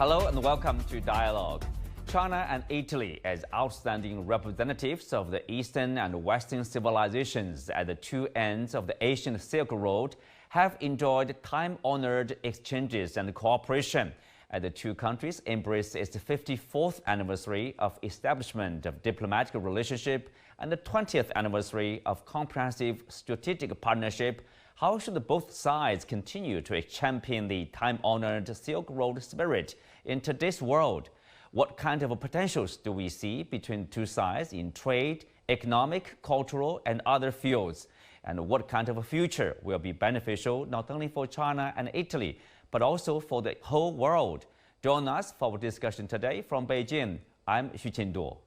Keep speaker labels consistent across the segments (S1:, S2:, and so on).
S1: Hello and welcome to Dialogue. China and Italy, as outstanding representatives of the Eastern and Western civilizations at the two ends of the ancient Silk Road, have enjoyed time-honored exchanges and cooperation as the two countries embrace its 54th anniversary of establishment of diplomatic relationship and the 20th anniversary of comprehensive strategic partnership. How should both sides continue to champion the time-honored Silk Road spirit in today's world? What kind of potentials do we see between two sides in trade, economic, cultural, and other fields? And what kind of a future will be beneficial not only for China and Italy, but also for the whole world? Join us for our discussion today from Beijing. I'm Xu Qinduo.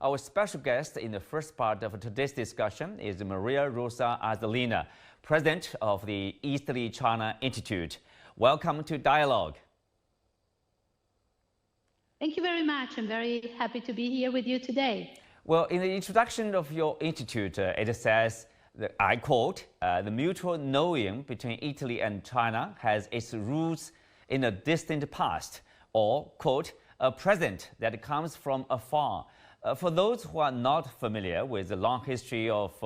S1: Our special guest in the first part of today's discussion is Maria Rosa Azzolina, President of the Italy-China Institute. Welcome to Dialogue.
S2: Thank you very much. I'm very happy to be here with you today.
S1: Well, in the introduction of your institute, it says, I quote, the mutual knowing between Italy and China has its roots in a distant past, or, quote, a present that comes from afar. For those who are not familiar with the long history of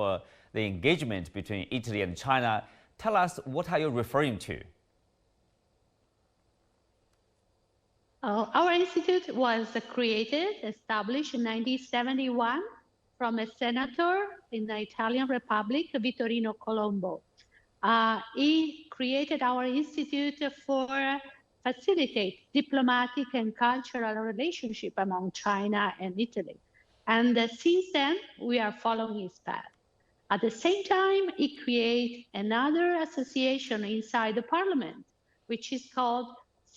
S1: the engagement between Italy and China, tell us, what are you referring to?
S2: Our institute was established in 1971 from a senator in the Italian Republic, Vittorino Colombo. He created our institute for facilitate diplomatic and cultural relationship among China and Italy. And since then, we are following his path. At the same time, he created another association inside the parliament, which is called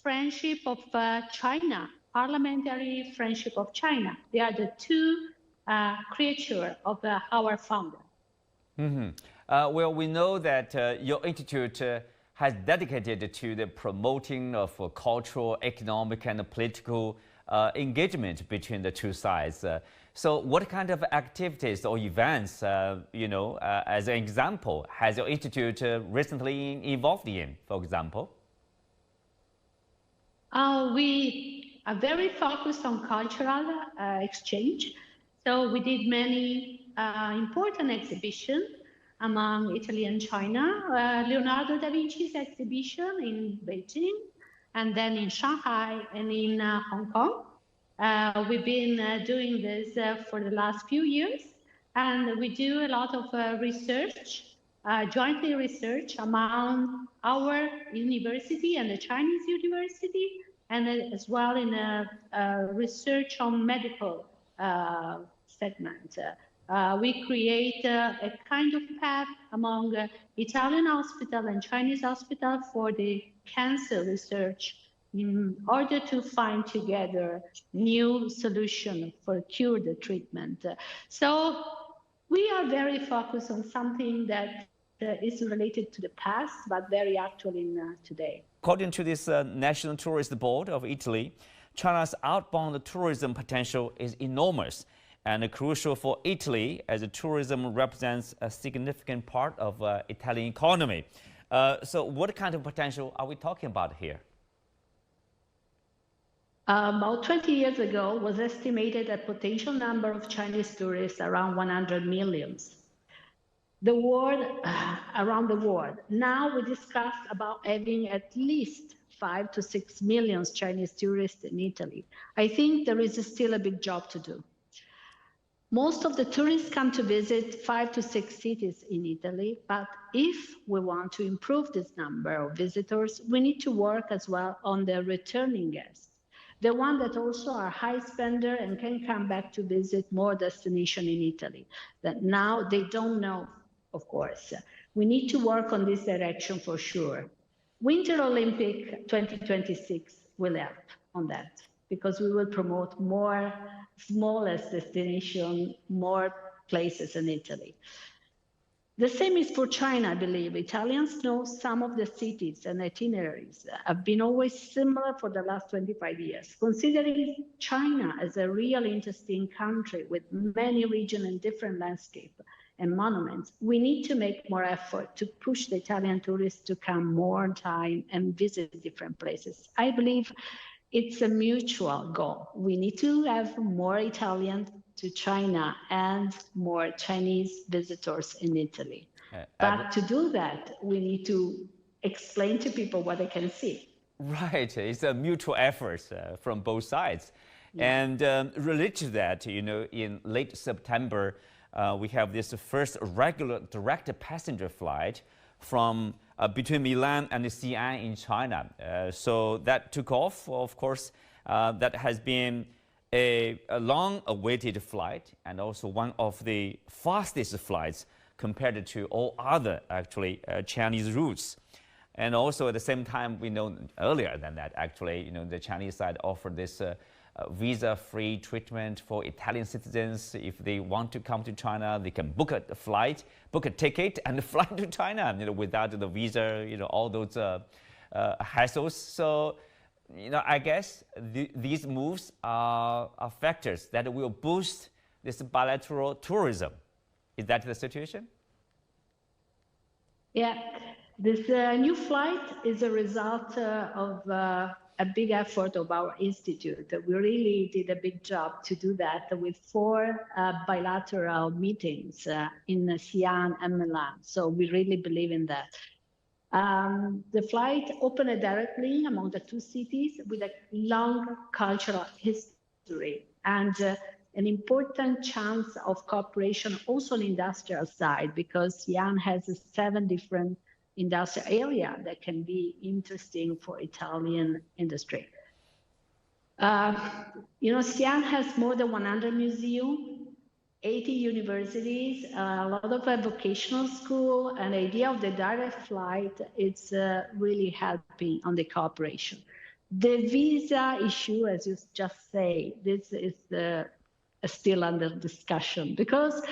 S2: Friendship of China, Parliamentary Friendship of China. They are the two creatures of our founder.
S1: Well, we know that your institute has dedicated to the promoting of cultural, economic, and political engagement between the two sides. So what kind of activities or events, as an example, has your institute recently involved in, for example?
S2: We are very focused on cultural exchange. So we did many important exhibitions among Italy and China. Leonardo da Vinci's exhibition in Beijing, and then in Shanghai and in Hong Kong. We've been doing this for the last few years, and we do a lot of research, jointly research among our university and the Chinese university, and as well in research on medical segment. We create a kind of path among Italian hospital and Chinese hospital for the cancer research in order to find together new solution for cure the treatment. So we are very focused on something that is related to the past, but very actual in today.
S1: According to this National Tourist Board of Italy, China's outbound tourism potential is enormous and crucial for Italy, as tourism represents a significant part of Italian economy. So what kind of potential are we talking about here?
S2: About 20 years ago, was estimated a potential number of Chinese tourists around 100 million. Around the world. Now we discussed about having at least 5 to 6 million Chinese tourists in Italy. I think there is still a big job to do. Most of the tourists come to visit 5 to 6 cities in Italy, but if we want to improve this number of visitors, we need to work as well on the returning guests. The one that also are high spender and can come back to visit more destinations in Italy that now they don't know, of course. We need to work on this direction for sure. Winter Olympic 2026 will help on that because we will promote more smallest destination, more places in Italy. The same is for China, I believe. Italians know some of the cities and itineraries have been always similar for the last 25 years. Considering China as a real interesting country with many regions and different landscape, and monuments. We need to make more effort to push the Italian tourists to come more on time and visit different places. I believe it's a mutual goal. We need to have more Italians to China and more Chinese visitors in Italy. But to do that, we need to explain to people what they can see.
S1: Right, it's a mutual effort from both sides. Yeah. And related to that, in late September, we have this first regular direct passenger flight from between Milan and Xi'an in China. So that took off, of course. That has been a long-awaited flight and also one of the fastest flights compared to all other, actually, Chinese routes. And also at the same time, we know earlier than that, actually, the Chinese side offered this visa-free treatment for Italian citizens. If they want to come to China, they can book a flight, book a ticket, and fly to China, without the visa, all those hassles. So, I guess these moves are factors that will boost this bilateral tourism. Is that the situation?
S2: Yeah. This new flight is a result of a big effort of our institute. We really did a big job to do that with 4 bilateral meetings in Xi'an and Milan. So we really believe in that. The flight opened directly among the 2 cities with a long cultural history and an important chance of cooperation also on the industrial side, because Xi'an has 7 different industrial area that can be interesting for Italian industry. Xi'an has more than 100 museums, 80 universities, a lot of vocational school, and the idea of the direct flight is really helping on the cooperation. The visa issue, as you just say, this is still under discussion, because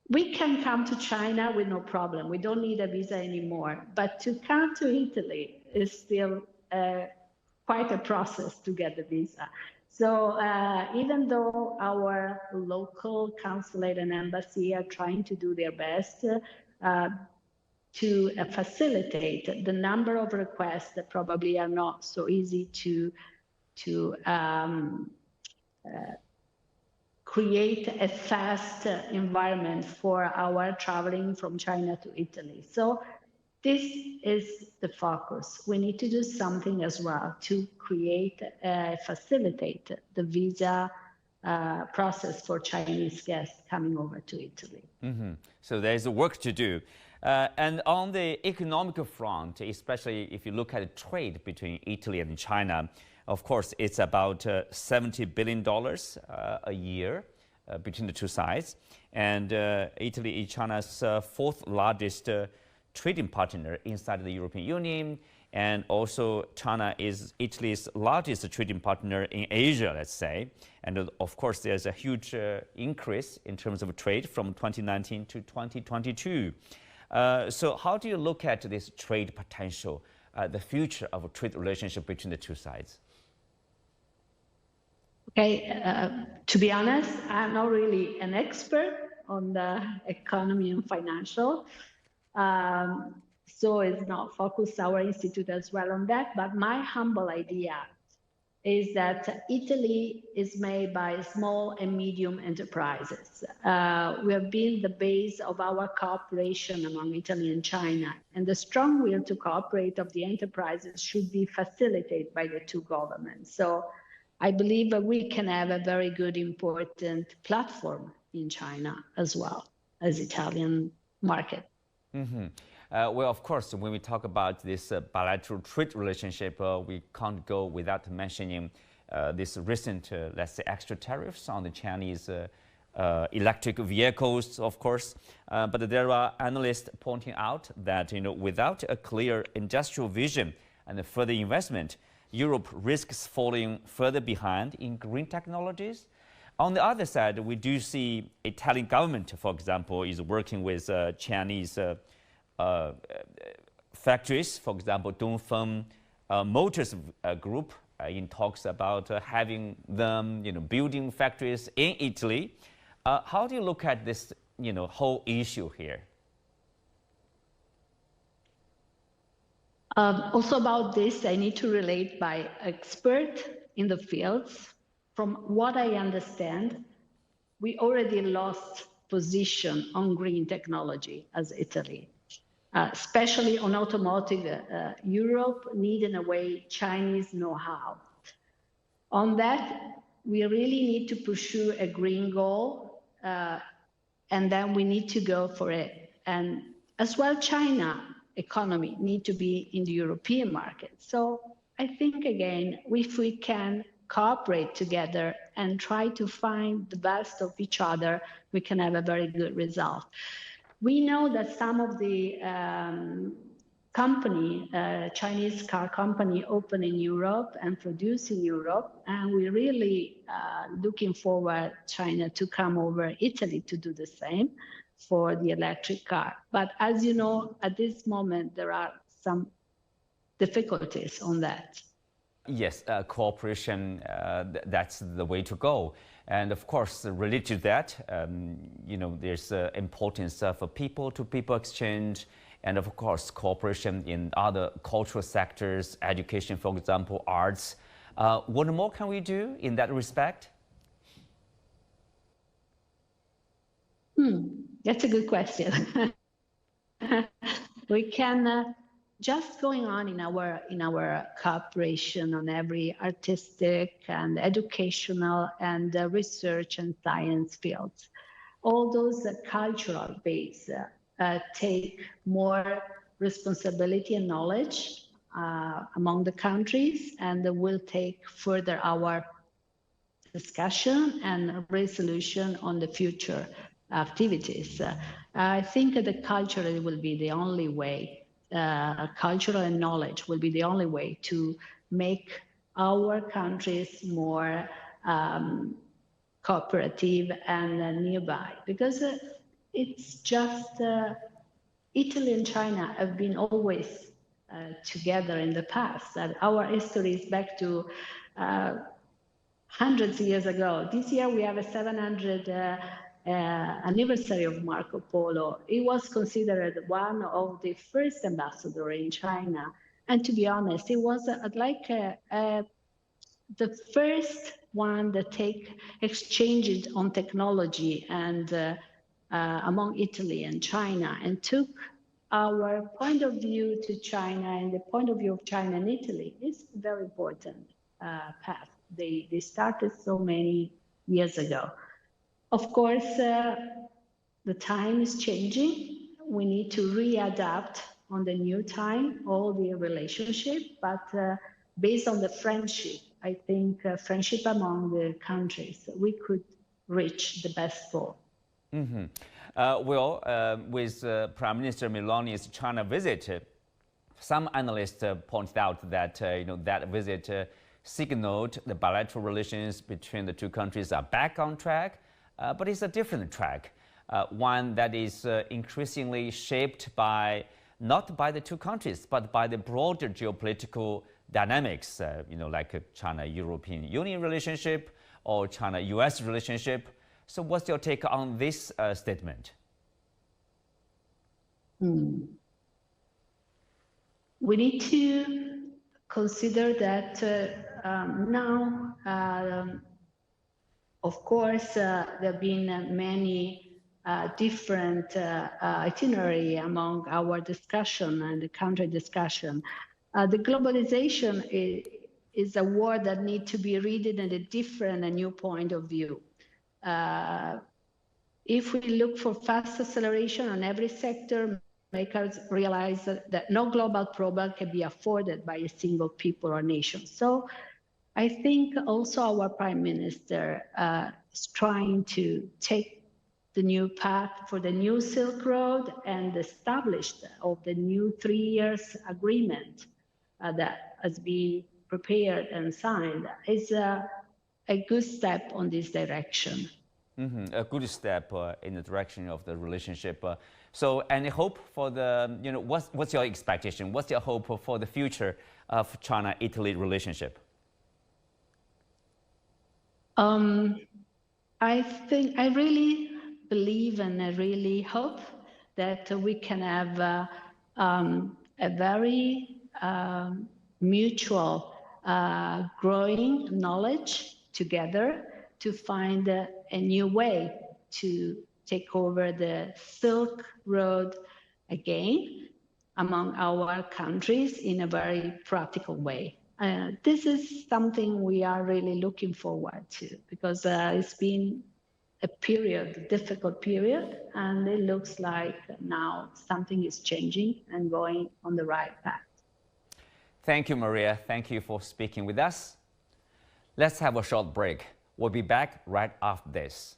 S2: we can come to China with no problem. We don't need a visa anymore. But to come to Italy is still quite a process to get the visa. So even though our local consulate and embassy are trying to do their best to facilitate the number of requests that probably are not so easy to create a fast environment for our traveling from China to Italy. So this is the focus. We need to do something as well to create, facilitate the visa process for Chinese guests coming over to Italy.
S1: Mm-hmm. So there's work to do. And on the economic front, especially if you look at trade between Italy and China, of course, it's about $70 billion a year between the two sides. And Italy is China's 4th largest trading partner inside the European Union. And also China is Italy's largest trading partner in Asia, let's say. And of course, there's a huge increase in terms of trade from 2019 to 2022. So how do you look at this trade potential, the future of a trade relationship between the two sides?
S2: Okay, to be honest, I'm not really an expert on the economy and financial. So it's not focused our institute as well on that, but my humble idea is that Italy is made by small and medium enterprises. We have been the base of our cooperation among Italy and China, and the strong will to cooperate of the enterprises should be facilitated by the 2 governments. So I believe that we can have a very good, important platform in China as well as Italian market.
S1: Mm-hmm. Well, of course, when we talk about this bilateral trade relationship, we can't go without mentioning this recent, let's say, extra tariffs on the Chinese electric vehicles, of course. But there are analysts pointing out that, without a clear industrial vision and further investment, Europe risks falling further behind in green technologies. On the other side, we do see Italian government, for example, is working with Chinese factories, for example, Dongfeng Motors Group, in talks about having them, building factories in Italy. How do you look at this whole issue here?
S2: Also about this, I need to relate by expert in the fields. From what I understand, we already lost position on green technology as Italy, especially on automotive. Europe need in a way Chinese know-how. On that, we really need to pursue a green goal, and then we need to go for it. And as well, China economy need to be in the European market. So I think, again, if we can cooperate together and try to find the best of each other, we can have a very good result. We know that some of the Chinese car company open in Europe and produce in Europe, and we're really looking forward China to come over Italy to do the same for the electric car. But as you know, at this moment, there are some difficulties on that.
S1: Yes, cooperation, that's the way to go. And of course, related to that, there's importance of people-to-people exchange, and of course, cooperation in other cultural sectors, education, for example, arts. What more can we do in that respect?
S2: That's a good question. We can just going on in our cooperation on every artistic and educational and research and science fields. All those cultural base take more responsibility and knowledge among the countries, and will take further our discussion and resolution on the future activities. I think that the culture will be the only way, cultural and knowledge will be the only way to make our countries more cooperative and nearby, because it's just Italy and China have been always together in the past, and our history is back to hundreds of years ago. This year we have a 700 anniversary of Marco Polo. He was considered one of the first ambassadors in China, and to be honest, he was the first one that exchanged on technology and among Italy and China, and took our point of view to China and the point of view of China and Italy. It's a very important path. They started so many years ago. Of course, the time is changing. We need to readapt on the new time, all the relationship, but based on the friendship, I think friendship among the countries, we could reach the best goal.
S1: Mm-hmm. With Prime Minister Meloni's China visit, some analysts pointed out that that visit signaled the bilateral relations between the two countries are back on track, but it's a different track, one that is increasingly shaped by not by the two countries, but by the broader geopolitical dynamics, like China-European Union relationship or China-US relationship. So what's your take on this statement?
S2: We need to consider that now, of course, there have been many different itinerary among our discussion and the country discussion. The globalization is a word that needs to be read in a different and new point of view. If we look for fast acceleration on every sector, make us realize that no global problem can be afforded by a single people or nation. So I think also our Prime Minister is trying to take the new path for the new Silk Road and established of the new 3 years agreement that has been prepared and signed is a good step on this direction.
S1: Mm-hmm. A good step in the direction of the relationship. So any hope for the, what's your expectation? What's your hope for the future of China-Italy relationship?
S2: I really believe and I really hope that we can have a very mutual growing knowledge together to find a new way to take over the Silk Road again among our countries in a very practical way. This is something we are really looking forward to because it's been a period, difficult period, and it looks like now something is changing and going on the right path.
S1: Thank you, Maria. Thank you for speaking with us. Let's have a short break. We'll be back right after this.